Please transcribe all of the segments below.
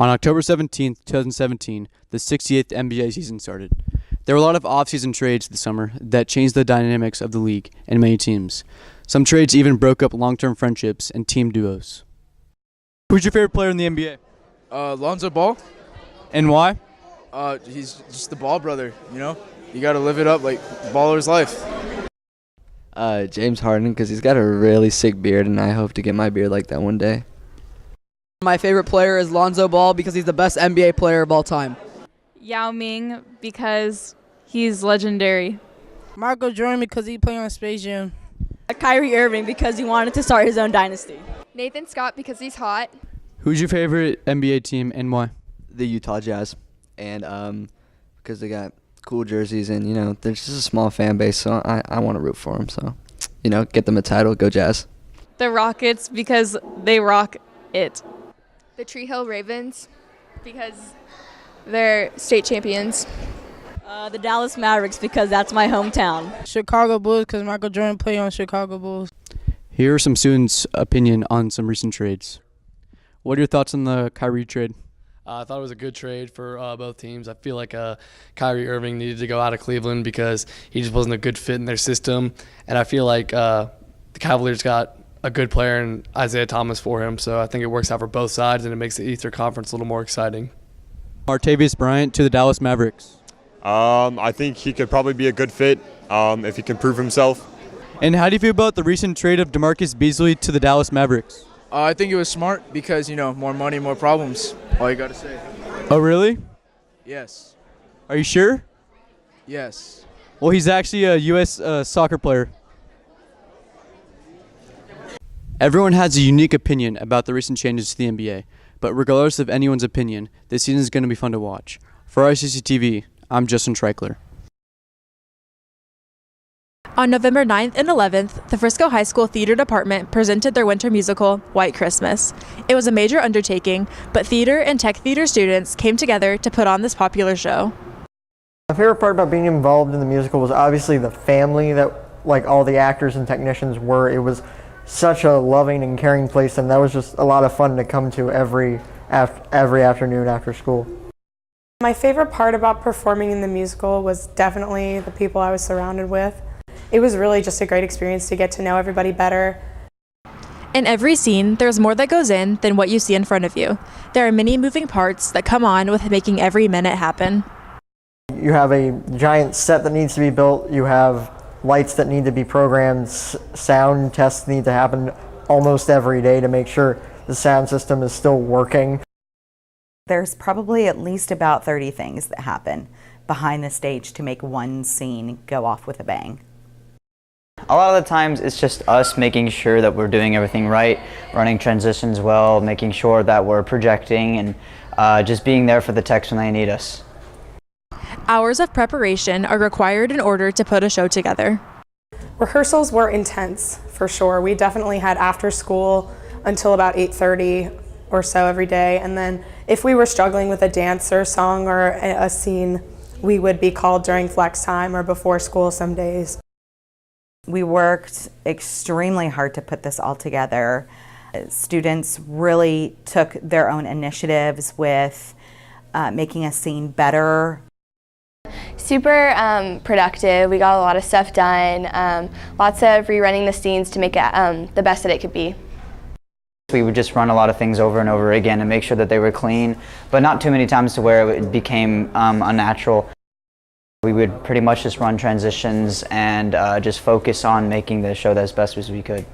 On October 17th, 2017, the 68th NBA season started. There were a lot of off-season trades this summer that changed the dynamics of the league and many teams. Some trades even broke up long-term friendships and team duos. Who's your favorite player in the NBA? Lonzo Ball. And why? He's just the Ball brother, you know? You got to live it up like baller's life. James Harden, because he's got a really sick beard, and I hope to get my beard like that one day. My favorite player is Lonzo Ball because he's the best NBA player of all time. Yao Ming because he's legendary. Michael Jordan because he played on Space Jam. Kyrie Irving because he wanted to start his own dynasty. Nathan Scott because he's hot. Who's your favorite NBA team and why? The Utah Jazz, and because they got cool jerseys, and they're just a small fan base, so I want to root for them. So, get them a title, go Jazz. The Rockets because they rock it. The Tree Hill Ravens because they're state champions. The Dallas Mavericks because that's my hometown. Chicago Bulls because Michael Jordan played on Chicago Bulls. Here are some students' opinion on some recent trades. What are your thoughts on the Kyrie trade? I thought it was a good trade for both teams. I feel like Kyrie Irving needed to go out of Cleveland because he just wasn't a good fit in their system. And I feel like the Cavaliers got a good player in Isaiah Thomas for him. So I think it works out for both sides, and it makes the Eastern Conference a little more exciting. Martavis Bryant to the Dallas Mavericks. I think he could probably be a good fit if he can prove himself. And how do you feel about the recent trade of DeMarcus Beasley to the Dallas Mavericks? I think it was smart because, more money, more problems. All you got to say. Oh, really? Yes. Are you sure? Yes. Well, he's actually a U.S. Soccer player. Everyone has a unique opinion about the recent changes to the NBA, but regardless of anyone's opinion, this season is going to be fun to watch. For RACC TV, I'm Justin Treichler. On November 9th and 11th, the Frisco High School Theater Department presented their winter musical, White Christmas. It was a major undertaking, but theater and tech theater students came together to put on this popular show. My favorite part about being involved in the musical was obviously the family that all the actors and technicians were. It was such a loving and caring place, and that was just a lot of fun to come to every afternoon after school. My favorite part about performing in the musical was definitely the people I was surrounded with. It was really just a great experience to get to know everybody better. In every scene, there's more that goes in than what you see in front of you. There are many moving parts that come on with making every minute happen. You have a giant set that needs to be built. You have lights that need to be programmed. Sound tests need to happen almost every day to make sure the sound system is still working. There's probably at least about 30 things that happen behind the stage to make one scene go off with a bang. A lot of the times it's just us making sure that we're doing everything right, running transitions well, making sure that we're projecting, and just being there for the techs when they need us. Hours of preparation are required in order to put a show together. Rehearsals were intense, for sure. We definitely had after school until about 8:30 or so every day, and then if we were struggling with a dance or song or a scene, we would be called during flex time or before school some days. We worked extremely hard to put this all together. Students really took their own initiatives with making a scene better. Super productive. We got a lot of stuff done. Lots of rerunning the scenes to make it the best that it could be. We would just run a lot of things over and over again and make sure that they were clean, but not too many times to where it became unnatural. We would pretty much just run transitions and just focus on making the show as best as we could.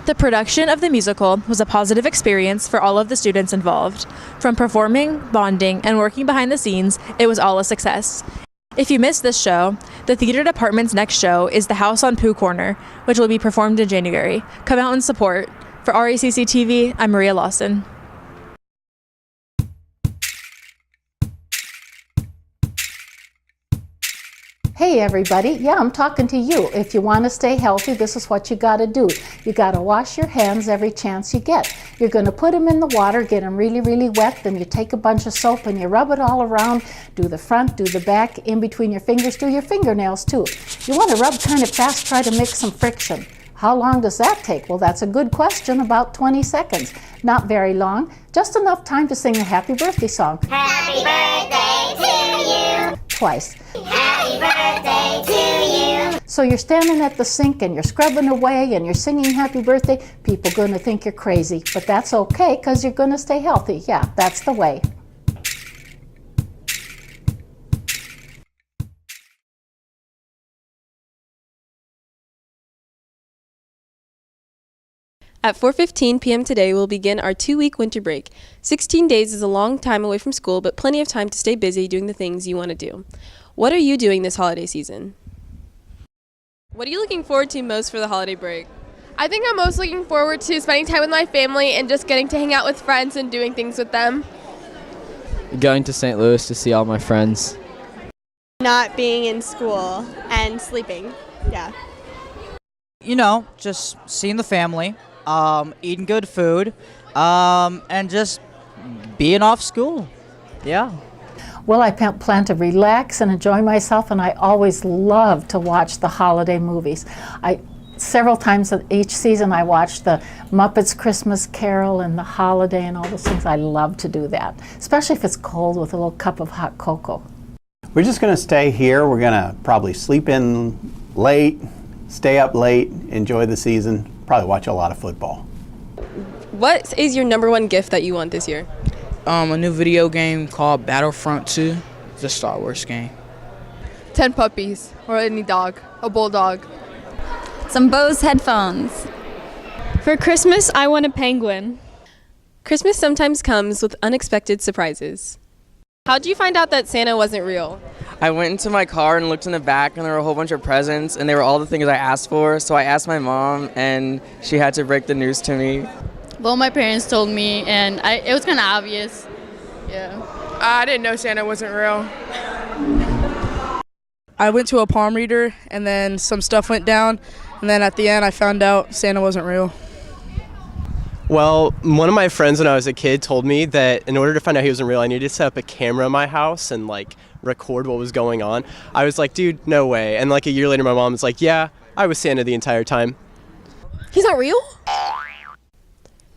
The production of the musical was a positive experience for all of the students involved. From performing, bonding, and working behind the scenes, it was all a success. If you missed this show, the theater department's next show is The House on Pooh Corner, which will be performed in January. Come out and support. For RACC TV, I'm Maria Lawson. Hey everybody, yeah, I'm talking to you. If you want to stay healthy, this is what you got to do. You got to wash your hands every chance you get. You're going to put them in the water, get them really, really wet, then you take a bunch of soap and you rub it all around, do the front, do the back, in between your fingers, do your fingernails too. You want to rub kind of fast, try to make some friction. How long does that take? Well, that's a good question, about 20 seconds. Not very long, just enough time to sing a happy birthday song. Happy birthday to you. Twice. Happy birthday to you. So you're standing at the sink and you're scrubbing away and you're singing happy birthday. People are going to think you're crazy, but that's okay because you're going to stay healthy. Yeah, that's the way. At 4:15 p.m. today, we'll begin our 2-week winter break. 16 days is a long time away from school, but plenty of time to stay busy doing the things you want to do. What are you doing this holiday season? What are you looking forward to most for the holiday break? I think I'm most looking forward to spending time with my family and just getting to hang out with friends and doing things with them. Going to St. Louis to see all my friends. Not being in school and sleeping, yeah. You know, just seeing the family, eating good food, and just being off school, yeah. Well, I plan to relax and enjoy myself, and I always love to watch the holiday movies. Several times each season I watch the Muppets Christmas Carol and the Holiday and all those things. I love to do that, especially if it's cold with a little cup of hot cocoa. We're just going to stay here. We're going to probably sleep in late, stay up late, enjoy the season, probably watch a lot of football. What is your number one gift that you want this year? A new video game called Battlefront 2. It's a Star Wars game. 10 puppies or any dog, a bulldog. Some Bose headphones. For Christmas, I want a penguin. Christmas sometimes comes with unexpected surprises. How'd you find out that Santa wasn't real? I went into my car and looked in the back, and there were a whole bunch of presents, and they were all the things I asked for. So I asked my mom, and she had to break the news to me. Well, my parents told me, and it was kind of obvious. Yeah. I didn't know Santa wasn't real. I went to a palm reader, and then some stuff went down, and then at the end I found out Santa wasn't real. Well, one of my friends when I was a kid told me that in order to find out he wasn't real, I needed to set up a camera in my house and record what was going on. I was like, dude, no way. And a year later, my mom was like, yeah, I was Santa the entire time. He's not real?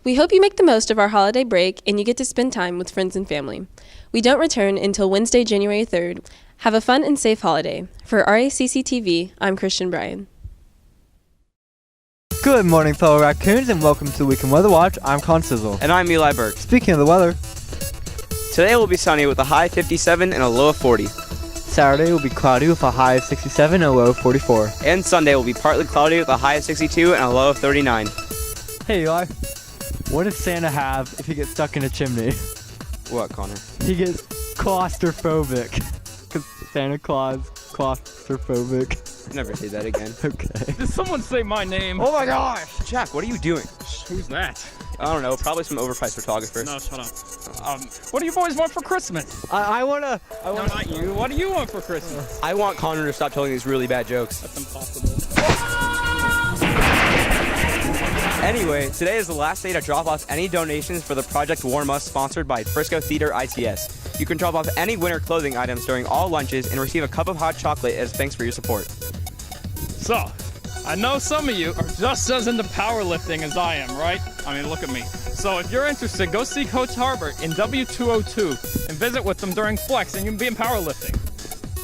We hope you make the most of our holiday break and you get to spend time with friends and family. We don't return until Wednesday, January 3rd. Have a fun and safe holiday. For RACC TV, I'm Christian Bryan. Good morning, fellow raccoons, and welcome to Weekend Weather Watch. I'm Con Sizzle. And I'm Eli Burke. Speaking of the weather, today will be sunny with a high 57 and a low of 40. Saturday will be cloudy with a high of 67 and a low of 44. And Sunday will be partly cloudy with a high of 62 and a low of 39. Hey, Eli. What does Santa have if he gets stuck in a chimney? What, Connor? He gets claustrophobic. Because Santa Claus, claustrophobic. Never say that again. Okay. Did someone say my name? Oh my gosh! Jack, what are you doing? Who's that? I don't know, probably some overpriced photographers. No, shut up. What do you boys want for Christmas? I wanna... No, not you. What do you want for Christmas? I want Connor to stop telling these really bad jokes. That's impossible. Anyway, today is the last day to drop off any donations for the Project Warm Us sponsored by Frisco Theater ITS. You can drop off any winter clothing items during all lunches and receive a cup of hot chocolate as thanks for your support. So, I know some of you are just as into powerlifting as I am, right? I mean, look at me. So if you're interested, go see Coach Harbert in W202 and visit with them during Flex and you can be in powerlifting.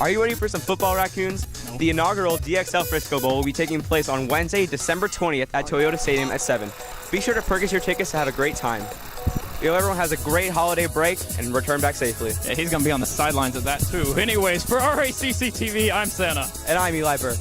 Are you ready for some football, raccoons? No. The inaugural DXL Frisco Bowl will be taking place on Wednesday, December 20th at Toyota Stadium at 7. Be sure to purchase your tickets to have a great time. We hope everyone has a great holiday break and return back safely. Yeah, he's going to be on the sidelines of that too. Anyways, for RACC TV, I'm Santa. And I'm Eli Burke.